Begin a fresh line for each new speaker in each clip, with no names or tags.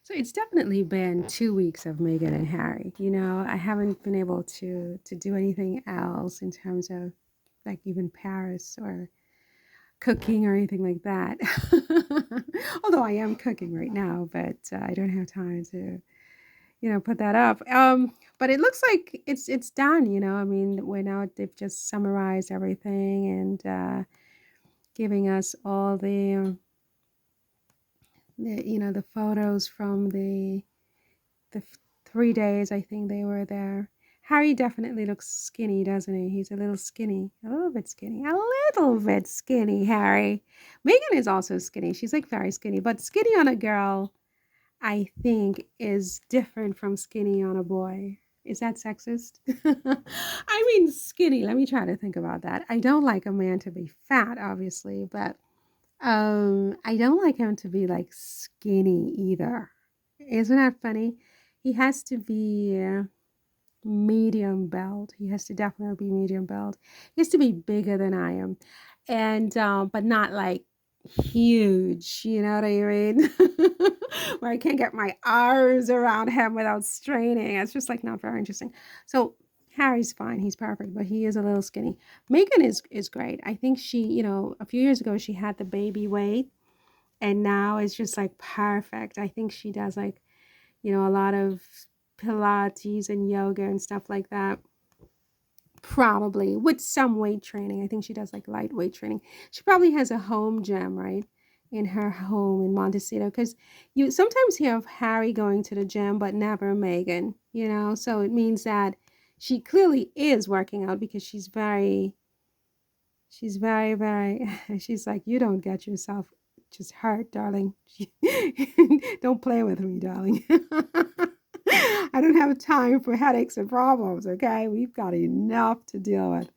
So it's definitely been 2 weeks of Meghan and Harry. I haven't been able to do anything else in terms of like even Paris or cooking or anything like that. Although I am cooking right now, but I don't have time to, put that up. But it looks like it's done. I mean, we're now they've just summarized everything and giving us all the photos from the 3 days I think they were there. Harry definitely looks skinny, doesn't he? He's a little skinny, a little bit skinny, a little bit skinny, Harry. Meghan is also skinny. She's like very skinny, but skinny on a girl, I think, is different from skinny on a boy. Is that sexist? I mean, skinny. Let me try to think about that. I don't like a man to be fat, obviously, but I don't like him to be like skinny either. Isn't that funny? He has to be medium build. He has to definitely be medium build. He has to be bigger than I am, and but not like huge. You know what I mean? Where I can't get my arms around him without straining. It's just like not very interesting. So Harry's fine. He's perfect, but he is a little skinny. Meghan is great. I think she, a few years ago she had the baby weight, and now it's just like perfect. I think she does like a lot of Pilates and yoga and stuff like that. Probably with some weight training. I think she does like light weight training. She probably has a home gym, right? In her home in Montecito. Because you sometimes hear of Harry going to the gym, but never Meghan. So it means that she clearly is working out because she's very, she's like, you don't get yourself just hurt, darling. Don't play with me, darling. I don't have time for headaches and problems, okay? We've got enough to deal with.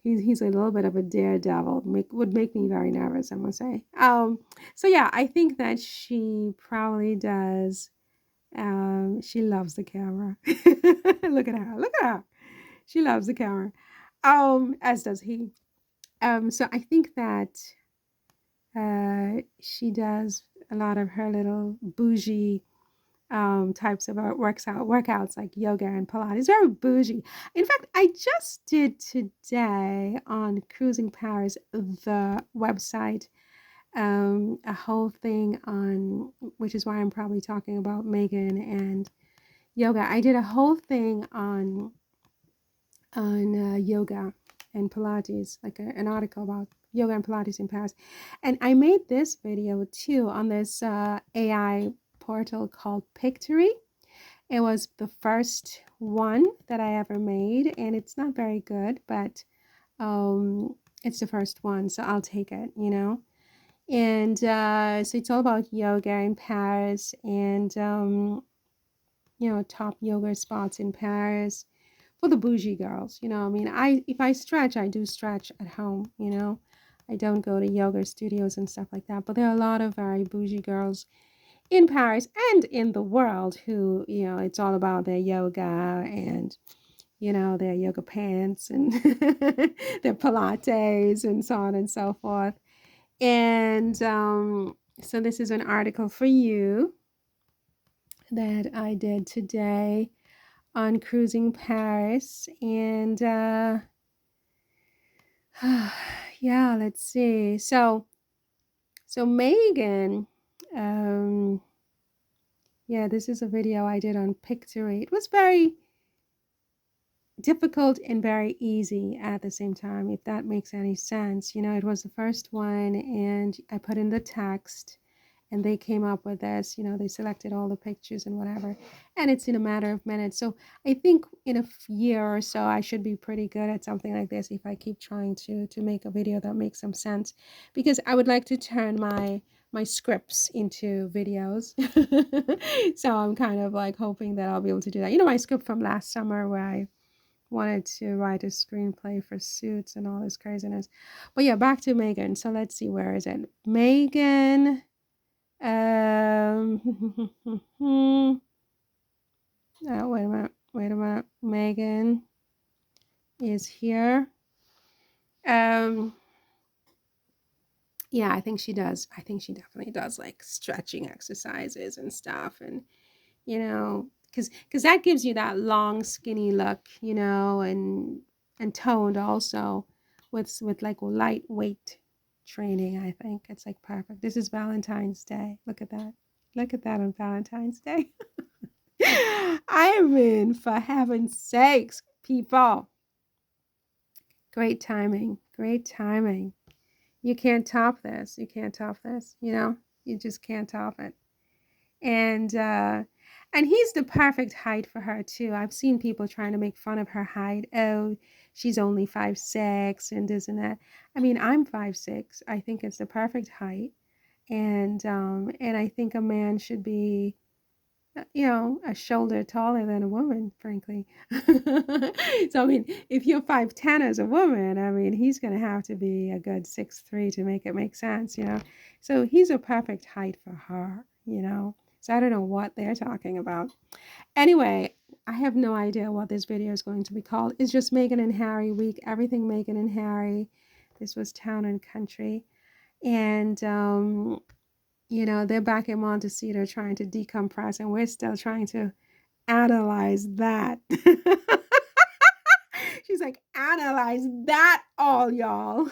He's a little bit of a daredevil. Would make me very nervous, I must say. So yeah, I think that she probably does. She loves the camera. Look at her. Look at her. She loves the camera. As does he. So I think that she does a lot of her little bougie types of workouts like yoga and Pilates. Very bougie. In fact, I just did today on Cruising Paris, the website, a whole thing on, which is why I'm probably talking about Meghan and yoga. I did a whole thing on yoga and Pilates, like an article about yoga and Pilates in Paris. And I made this video too on this AI portal called Pictory. It was the first one that I ever made, and it's not very good, but it's the first one, so I'll take it. And so it's all about yoga in Paris and, top yoga spots in Paris for the bougie girls. I mean, if I stretch, I do stretch at home. I don't go to yoga studios and stuff like that, but there are a lot of very bougie girls in Paris and in the world who, it's all about their yoga and, their yoga pants and their Pilates and so on and so forth. And so this is an article for you that I did today on Cruising Paris. And yeah, let's see. So Meghan, yeah, this is a video I did on Pictory. It was very difficult and very easy at the same time, if that makes any sense. It was the first one, and I put in the text, and they came up with this. They selected all the pictures and whatever, and it's in a matter of minutes. So I think in a year or so, I should be pretty good at something like this if I keep trying to make a video that makes some sense, because I would like to turn my scripts into videos. So I'm kind of like hoping that I'll be able to do that. My script from last summer where I wanted to write a screenplay for Suits and all this craziness. But yeah, back to Meghan. So let's see, where is it? Meghan. Oh, wait a minute. Meghan is here. Yeah, I think she does. I think she definitely does like stretching exercises and stuff. And, because that gives you that long, skinny look, and toned also with like lightweight training. I think it's like perfect. This is Valentine's Day. Look at that. Look at that on Valentine's Day. I mean, for heaven's sakes, people. Great timing. Great timing. You can't top this. You can't top this. You just can't top it. And he's the perfect height for her too. I've seen people trying to make fun of her height. Oh, she's only 5'6" and this and that. I mean, I'm 5'6". I think it's the perfect height, and I think a man should be a shoulder taller than a woman, frankly. So, I mean, if you're 5'10" as a woman, I mean, he's going to have to be a good 6'3" to make it make sense. So he's a perfect height for her. So I don't know what they're talking about. Anyway, I have no idea what this video is going to be called. It's just Meghan and Harry week, everything Meghan and Harry. This was Town and Country. And, they're back in Montecito trying to decompress, and we're still trying to analyze that. She's like, analyze that all, y'all.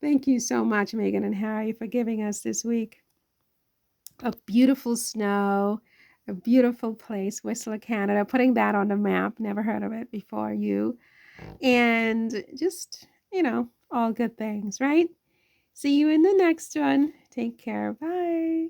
Thank you so much, Meghan and Harry, for giving us this week a beautiful snow, a beautiful place, Whistler, Canada, putting that on the map. Never heard of it before you. And just, all good things, right? See you in the next one. Take care. Bye.